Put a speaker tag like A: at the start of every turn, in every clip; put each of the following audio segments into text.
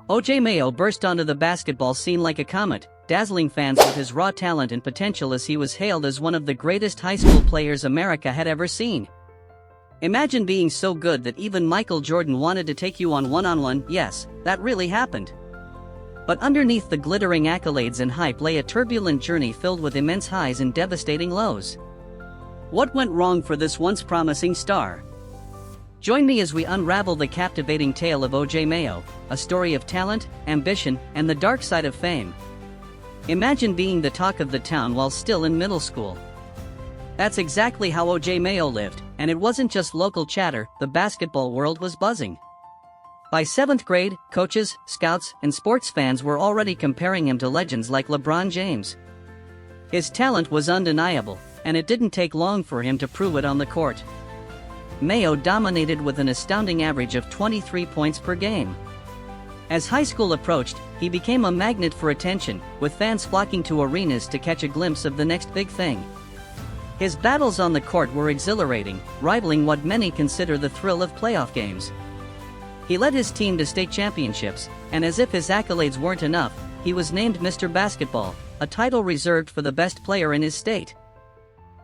A: OJ Mayo burst onto the basketball scene like a comet, dazzling fans with his raw talent and potential as he was hailed as one of the greatest high school players America had ever seen. Imagine being so good that even Michael Jordan wanted to take you on one-on-one. Yes, that really happened. But underneath the glittering accolades and hype lay a turbulent journey filled with immense highs and devastating lows. What went wrong for this once promising star? Join me as we unravel the captivating tale of OJ Mayo, a story of talent, ambition, and the dark side of fame. Imagine being the talk of the town while still in middle school. That's exactly how OJ Mayo lived, and it wasn't just local chatter, the basketball world was buzzing. By 7th grade, coaches, scouts, and sports fans were already comparing him to legends like LeBron James. His talent was undeniable, and it didn't take long for him to prove it on the court. Mayo dominated with an astounding average of 23 points per game. As high school approached, he became a magnet for attention, with fans flocking to arenas to catch a glimpse of the next big thing. His battles on the court were exhilarating, rivaling what many consider the thrill of playoff games. He led his team to state championships, and as if his accolades weren't enough, he was named Mr. Basketball, a title reserved for the best player in his state.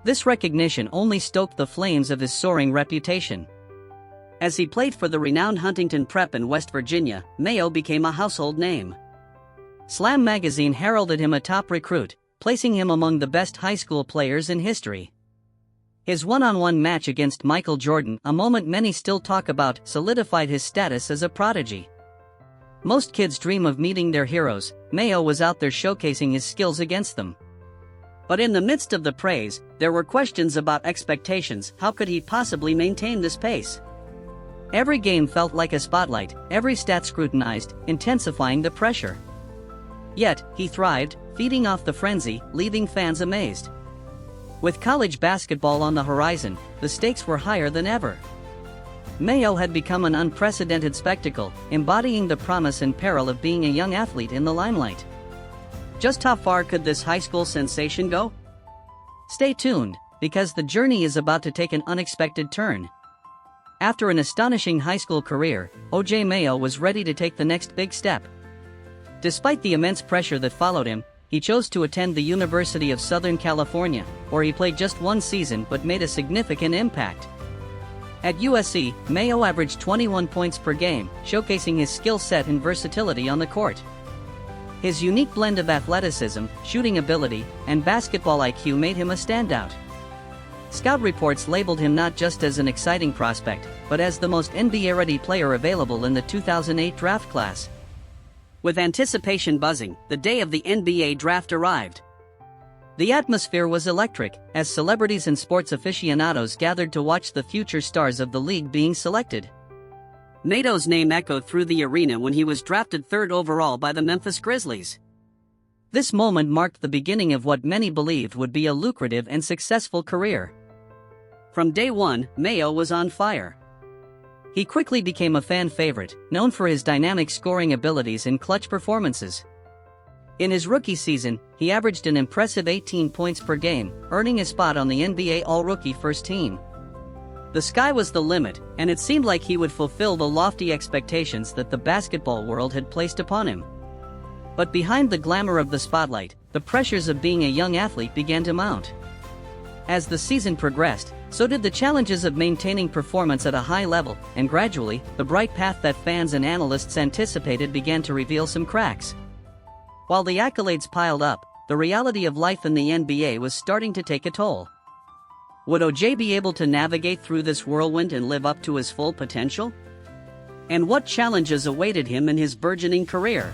A: This recognition only stoked the flames of his soaring reputation. As he played for the renowned Huntington Prep in West Virginia, Mayo became a household name. Slam magazine heralded him a top recruit, placing him among the best high school players in history. His one-on-one match against Michael Jordan, a moment many still talk about, solidified his status as a prodigy. Most kids dream of meeting their heroes. Mayo was out there showcasing his skills against them. But in the midst of the praise, there were questions about expectations. How could he possibly maintain this pace? Every game felt like a spotlight, every stat scrutinized, intensifying the pressure. Yet, he thrived, feeding off the frenzy, leaving fans amazed. With college basketball on the horizon, the stakes were higher than ever. Mayo had become an unprecedented spectacle, embodying the promise and peril of being a young athlete in the limelight. Just how far could this high school sensation go? Stay tuned, because the journey is about to take an unexpected turn. After an astonishing high school career, OJ Mayo was ready to take the next big step. Despite the immense pressure that followed him, he chose to attend the University of Southern California, where he played just one season but made a significant impact. At USC, Mayo averaged 21 points per game, showcasing his skill set and versatility on the court. His unique blend of athleticism, shooting ability, and basketball IQ made him a standout. Scout reports labeled him not just as an exciting prospect, but as the most NBA-ready player available in the 2008 draft class. With anticipation buzzing, the day of the NBA draft arrived. The atmosphere was electric, as celebrities and sports aficionados gathered to watch the future stars of the league being selected. Mayo's name echoed through the arena when he was drafted 3rd overall by the Memphis Grizzlies. This moment marked the beginning of what many believed would be a lucrative and successful career. From day one, Mayo was on fire. He quickly became a fan favorite, known for his dynamic scoring abilities and clutch performances. In his rookie season, he averaged an impressive 18 points per game, earning a spot on the NBA All-Rookie First Team. The sky was the limit, and it seemed like he would fulfill the lofty expectations that the basketball world had placed upon him. But behind the glamour of the spotlight, the pressures of being a young athlete began to mount. As the season progressed, so did the challenges of maintaining performance at a high level, and gradually, the bright path that fans and analysts anticipated began to reveal some cracks. While the accolades piled up, the reality of life in the NBA was starting to take a toll. Would OJ be able to navigate through this whirlwind and live up to his full potential? And what challenges awaited him in his burgeoning career?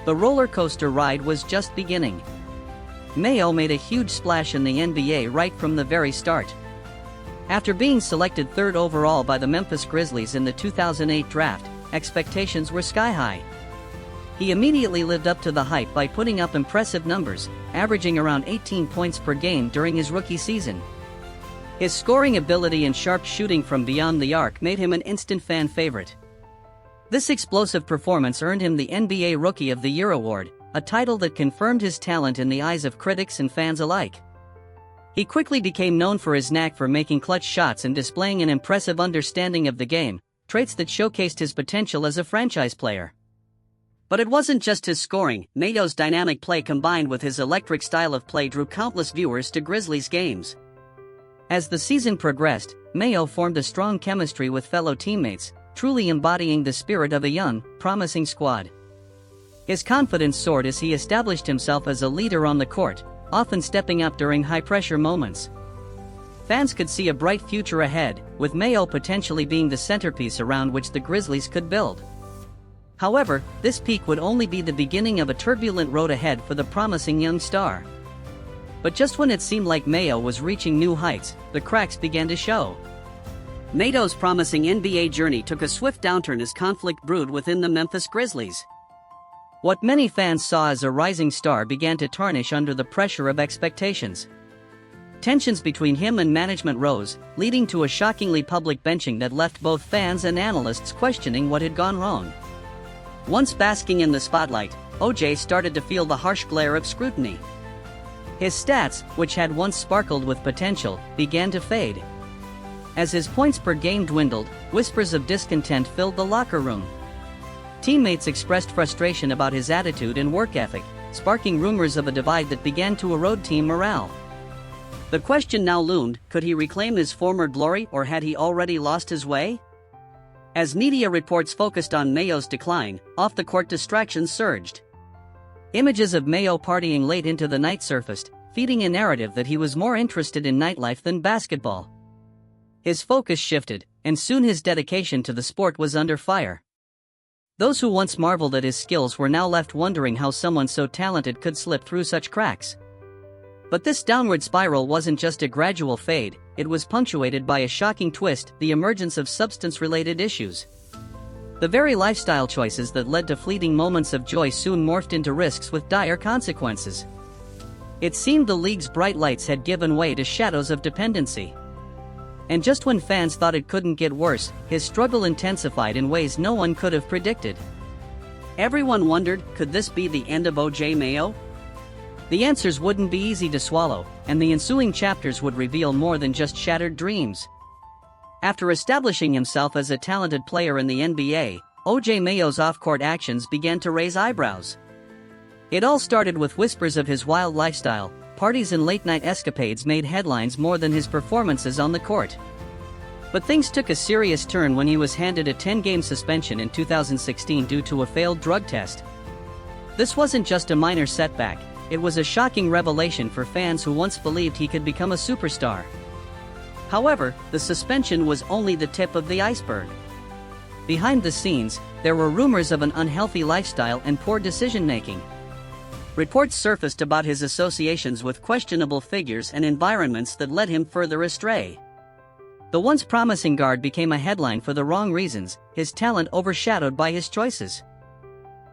A: The roller coaster ride was just beginning. Mayo made a huge splash in the NBA right from the very start. After being selected 3rd overall by the Memphis Grizzlies in the 2008 draft, expectations were sky-high. He immediately lived up to the hype by putting up impressive numbers, averaging around 18 points per game during his rookie season. His scoring ability and sharp shooting from beyond the arc made him an instant fan favorite. This explosive performance earned him the NBA Rookie of the Year award, a title that confirmed his talent in the eyes of critics and fans alike. He quickly became known for his knack for making clutch shots and displaying an impressive understanding of the game, traits that showcased his potential as a franchise player. But it wasn't just his scoring. Mayo's dynamic play combined with his electric style of play drew countless viewers to Grizzlies games. As the season progressed, Mayo formed a strong chemistry with fellow teammates, truly embodying the spirit of a young, promising squad. His confidence soared as he established himself as a leader on the court, often stepping up during high-pressure moments. Fans could see a bright future ahead, with Mayo potentially being the centerpiece around which the Grizzlies could build. However, this peak would only be the beginning of a turbulent road ahead for the promising young star. But just when it seemed like Mayo was reaching new heights, the cracks began to show. Mayo's promising NBA journey took a swift downturn as conflict brewed within the Memphis Grizzlies. What many fans saw as a rising star began to tarnish under the pressure of expectations. Tensions between him and management rose, leading to a shockingly public benching that left both fans and analysts questioning what had gone wrong. Once basking in the spotlight, OJ started to feel the harsh glare of scrutiny. His stats, which had once sparkled with potential, began to fade. As his points per game dwindled, whispers of discontent filled the locker room. Teammates expressed frustration about his attitude and work ethic, sparking rumors of a divide that began to erode team morale. The question now loomed: could he reclaim his former glory, or had he already lost his way? As media reports focused on Mayo's decline, off-the-court distractions surged. Images of Mayo partying late into the night surfaced, feeding a narrative that he was more interested in nightlife than basketball. His focus shifted, and soon his dedication to the sport was under fire. Those who once marveled at his skills were now left wondering how someone so talented could slip through such cracks. But this downward spiral wasn't just a gradual fade, it was punctuated by a shocking twist: the emergence of substance-related issues. The very lifestyle choices that led to fleeting moments of joy soon morphed into risks with dire consequences. It seemed the league's bright lights had given way to shadows of dependency. And just when fans thought it couldn't get worse, his struggle intensified in ways no one could have predicted. Everyone wondered, could this be the end of OJ Mayo? The answers wouldn't be easy to swallow, and the ensuing chapters would reveal more than just shattered dreams. After establishing himself as a talented player in the NBA, OJ Mayo's off-court actions began to raise eyebrows. It all started with whispers of his wild lifestyle. Parties and late-night escapades made headlines more than his performances on the court. But things took a serious turn when he was handed a 10-game suspension in 2016 due to a failed drug test. This wasn't just a minor setback. It was a shocking revelation for fans who once believed he could become a superstar. However, the suspension was only the tip of the iceberg. Behind the scenes, there were rumors of an unhealthy lifestyle and poor decision-making. Reports surfaced about his associations with questionable figures and environments that led him further astray. The once promising guard became a headline for the wrong reasons, his talent overshadowed by his choices.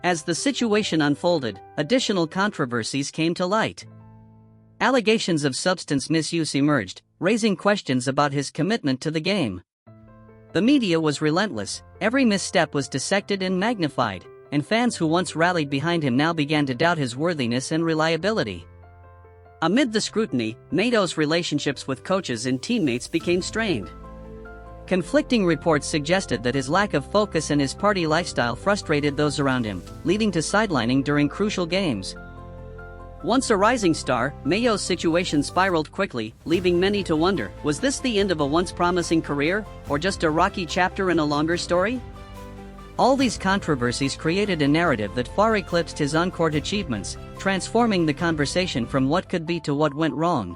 A: As the situation unfolded, additional controversies came to light. Allegations of substance misuse emerged, raising questions about his commitment to the game. The media was relentless, every misstep was dissected and magnified, and fans who once rallied behind him now began to doubt his worthiness and reliability. Amid the scrutiny, Mayo's relationships with coaches and teammates became strained. Conflicting reports suggested that his lack of focus and his party lifestyle frustrated those around him, leading to sidelining during crucial games. Once a rising star, Mayo's situation spiraled quickly, leaving many to wonder, was this the end of a once promising career, or just a rocky chapter in a longer story? All these controversies created a narrative that far eclipsed his on-court achievements, transforming the conversation from what could be to what went wrong.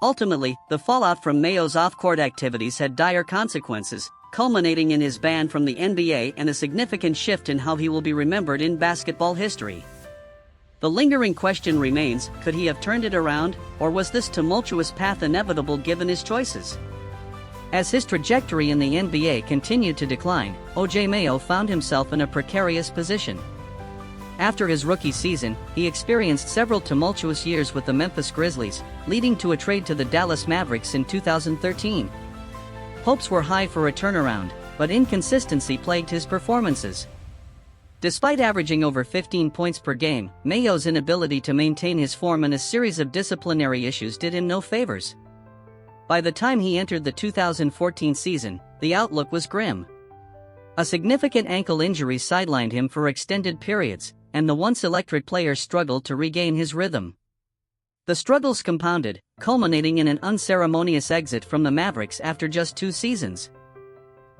A: Ultimately, the fallout from Mayo's off-court activities had dire consequences, culminating in his ban from the NBA and a significant shift in how he will be remembered in basketball history. The lingering question remains, could he have turned it around, or was this tumultuous path inevitable given his choices? As his trajectory in the NBA continued to decline, OJ Mayo found himself in a precarious position. After his rookie season, he experienced several tumultuous years with the Memphis Grizzlies, leading to a trade to the Dallas Mavericks in 2013. Hopes were high for a turnaround, but inconsistency plagued his performances. Despite averaging over 15 points per game, Mayo's inability to maintain his form and a series of disciplinary issues did him no favors. By the time he entered the 2014 season, the outlook was grim. A significant ankle injury sidelined him for extended periods, and the once electric player struggled to regain his rhythm. The struggles compounded, culminating in an unceremonious exit from the Mavericks after just 2 seasons.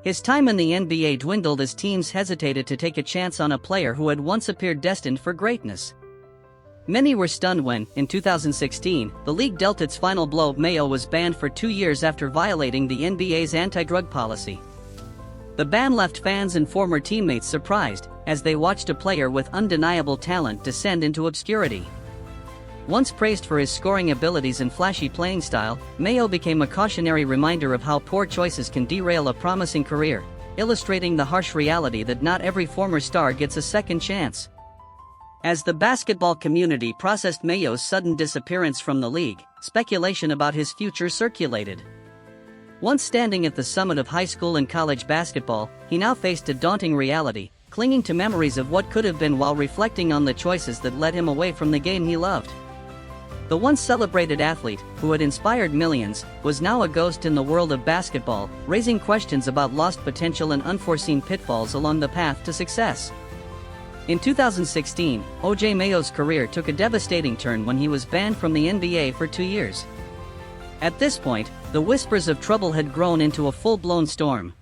A: His time in the NBA dwindled as teams hesitated to take a chance on a player who had once appeared destined for greatness. Many were stunned when, in 2016, the league dealt its final blow. Mayo was banned for 2 years after violating the NBA's anti-drug policy. The ban left fans and former teammates surprised, as they watched a player with undeniable talent descend into obscurity. Once praised for his scoring abilities and flashy playing style, Mayo became a cautionary reminder of how poor choices can derail a promising career, illustrating the harsh reality that not every former star gets a second chance. As the basketball community processed Mayo's sudden disappearance from the league, speculation about his future circulated. Once standing at the summit of high school and college basketball, he now faced a daunting reality, clinging to memories of what could have been while reflecting on the choices that led him away from the game he loved. The once celebrated athlete, who had inspired millions, was now a ghost in the world of basketball, raising questions about lost potential and unforeseen pitfalls along the path to success. In 2016, OJ Mayo's career took a devastating turn when he was banned from the NBA for 2 years. At this point, the whispers of trouble had grown into a full-blown storm.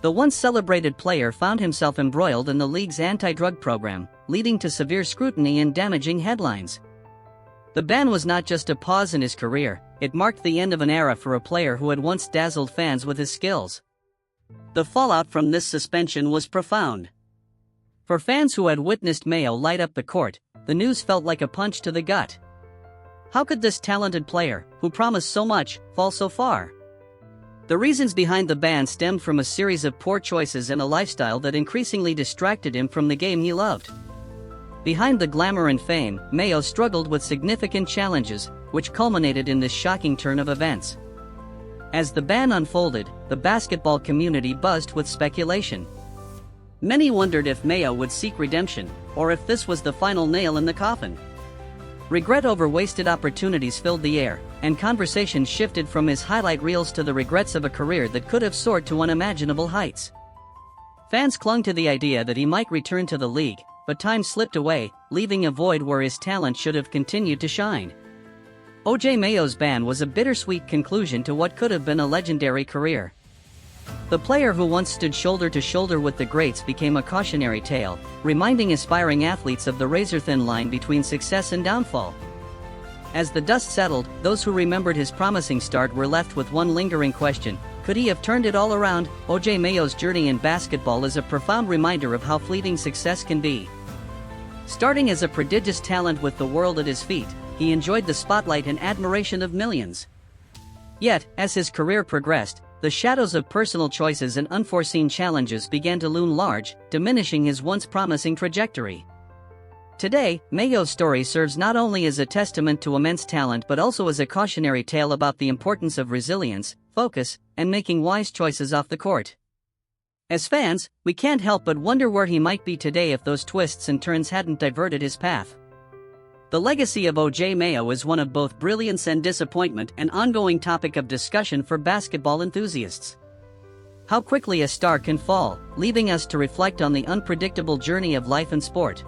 A: The once celebrated player found himself embroiled in the league's anti-drug program, leading to severe scrutiny and damaging headlines. The ban was not just a pause in his career, it marked the end of an era for a player who had once dazzled fans with his skills. The fallout from this suspension was profound. For fans who had witnessed Mayo light up the court, the news felt like a punch to the gut. How could this talented player, who promised so much, fall so far? The reasons behind the ban stemmed from a series of poor choices and a lifestyle that increasingly distracted him from the game he loved. Behind the glamour and fame, Mayo struggled with significant challenges, which culminated in this shocking turn of events. As the ban unfolded, the basketball community buzzed with speculation. Many wondered if Mayo would seek redemption, or if this was the final nail in the coffin. Regret over wasted opportunities filled the air, and conversations shifted from his highlight reels to the regrets of a career that could have soared to unimaginable heights. Fans clung to the idea that he might return to the league, but time slipped away, leaving a void where his talent should have continued to shine. OJ Mayo's ban was a bittersweet conclusion to what could have been a legendary career. The player who once stood shoulder to shoulder with the greats became a cautionary tale, reminding aspiring athletes of the razor-thin line between success and downfall. As the dust settled, those who remembered his promising start were left with one lingering question: could he have turned it all around? OJ Mayo's journey in basketball is a profound reminder of how fleeting success can be. Starting as a prodigious talent with the world at his feet, he enjoyed the spotlight and admiration of millions. Yet, as his career progressed, the shadows of personal choices and unforeseen challenges began to loom large, diminishing his once promising trajectory. Today, Mayo's story serves not only as a testament to immense talent but also as a cautionary tale about the importance of resilience, focus, and making wise choices off the court. As fans, we can't help but wonder where he might be today if those twists and turns hadn't diverted his path. The legacy of OJ Mayo is one of both brilliance and disappointment, an ongoing topic of discussion for basketball enthusiasts. How quickly a star can fall, leaving us to reflect on the unpredictable journey of life and sport.